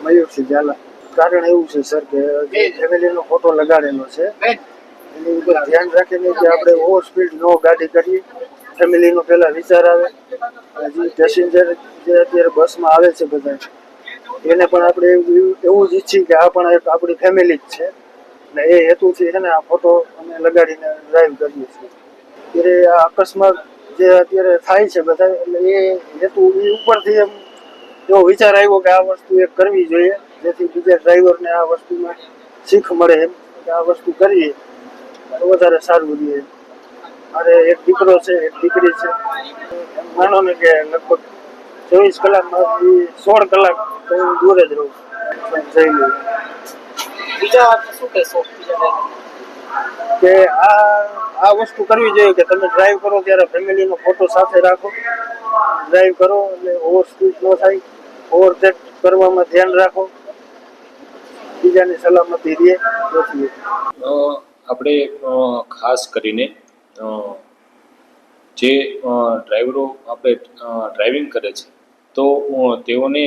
મયુરસિંહ ઝાલા. કારણ એવું છે સર કે જે ફેમિલીનો ફોટો લગાડેલો છે એની ઉપર ધ્યાન રાખીને કે આપણે ઓવર સ્પીડ નો ગાડી કરીએ. ફેમિલીનો પહેલાં વિચાર આવે. જે પેસેન્જર જે અત્યારે બસમાં આવે છે બધા એને પણ આપણે એવું જ ઈચ્છીએ કે આ પણ એક આપણી ફેમિલી જ છે. એટલે એ હેતુથી છે ને આ ફોટો અમે લગાડીને ડ્રાઈવ કરીએ છીએ. અત્યારે આ અકસ્માત જે અત્યારે થાય છે બધા એટલે એ હેતુ એ ઉપરથી એમ એવો વિચાર આવ્યો કે આ વસ્તુ એક કરવી જોઈએ, જેથી બીજા ડ્રાઈવરને આ વસ્તુમાં શીખ મળે એમ કે આ વસ્તુ કરીએ તો વધારે સારું રહે. મારે એક દીકરો છે, એક દીકરી છે. એમ માનો ને કે લગભગ 24 કલાકમાંથી 16 કલાક તો હું દૂર જ રહું છું જઈ લઉં. બીજા શું કહેશો કે આ વસ્તુ કરવી જોઈએ કે તમે ડ્રાઈવ કરો ત્યારે ફેમિલીનો ફોટો સાથે રાખો. ડ્રાઈવ કરો એટલે ઓવર સ્પીડ ન થાય, ઓવરટેક કરવામાં ધ્યાન રાખો, બીજાની સલામતી રહે. આપણે ખાસ કરીને જે ડ્રાઈવરો આપણે ડ્રાઇવિંગ કરે છે તો તેઓને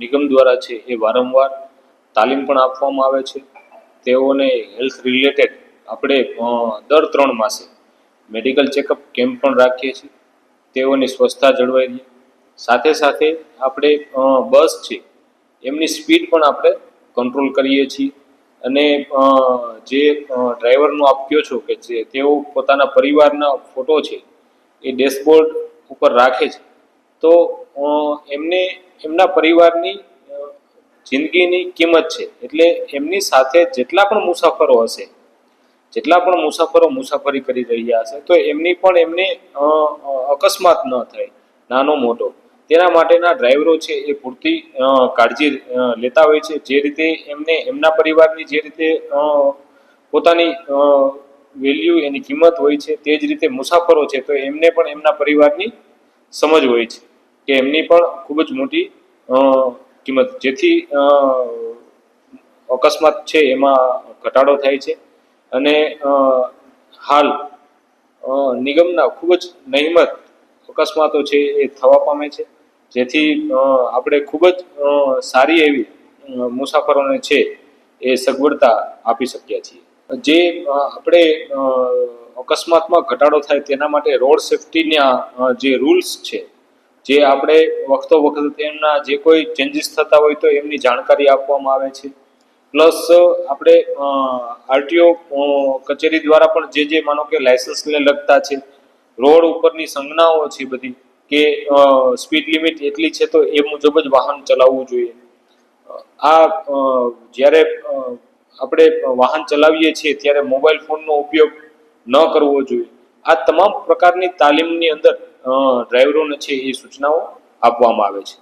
નિગમ દ્વારા છે એ વારંવાર તાલીમ પણ આપવામાં આવે છે. તેઓને હેલ્થ રિલેટેડ આપણે દર 3 માસે મેડિકલ ચેકઅપ કેમ્પ પણ રાખીએ છીએ. તેઓની સ્વચ્છતા જળવાઈ રહે. સાથે સાથે આપણે બસ છે એમની સ્પીડ પણ આપણે કંટ્રોલ કરીએ છીએ. અને જે ડ્રાઈવરનો આપ કહો છો કે તેઓ પોતાના પરિવારના ફોટો છે એ ડેશબોર્ડ ઉપર રાખે છે તો એમને એમના પરિવારની જિંદગીની કિંમત છે. એટલે એમની સાથે જેટલા પણ મુસાફરો મુસાફરી કરી રહ્યા હશે તો એમની પણ એમને અકસ્માત ન થાય નાનો મોટો, તેના માટેના ડ્રાઈવરો છે એ પૂરતી કાળજી લેતા હોય છે. જે રીતે એમને એમના પરિવારની જે રીતે પોતાની વેલ્યુ એની કિંમત હોય છે તે જ રીતે મુસાફરો છે તો એમને પણ એમના પરિવારની સમજ હોય છે કે એમની પણ ખૂબ જ મોટી કિંમત, જેથી અકસ્માત છે એમાં ઘટાડો થાય છે. અને હાલ નિગમના ખૂબ જ નહિમત અકસ્માતો છે એ થવા પામે છે, જેથી આપણે ખૂબ જ સારી એવી મુસાફરોને છે એ સગવડતા આપી શક્યા છીએ. જે આપણે અકસ્માતમાં ઘટાડો થાય તેના માટે રોડ સેફ્ટીના જે રૂલ્સ છે, જે આપણે વખતો વખત એમના જે કોઈ ચેન્જીસ થતા હોય તો એમની જાણકારી આપવામાં આવે છે. પ્લસ આપણે આરટીઓ કચેરી દ્વારા પણ જે માનો કે લાયસન્સને લગતા છે, રોડ ઉપરની સંજ્ઞાઓ છે બધી કે સ્પીડ લિમિટ એટલી છે તો એ મુજબ જ વાહન ચલાવવું જોઈએ. આ જ્યારે આપણે વાહન ચલાવીએ છીએ ત્યારે મોબાઈલ ફોનનો ઉપયોગ ન કરવો જોઈએ. આ તમામ પ્રકારની તાલીમની અંદર ડ્રાઈવરોને છે એ સૂચનાઓ આપવામાં આવે છે.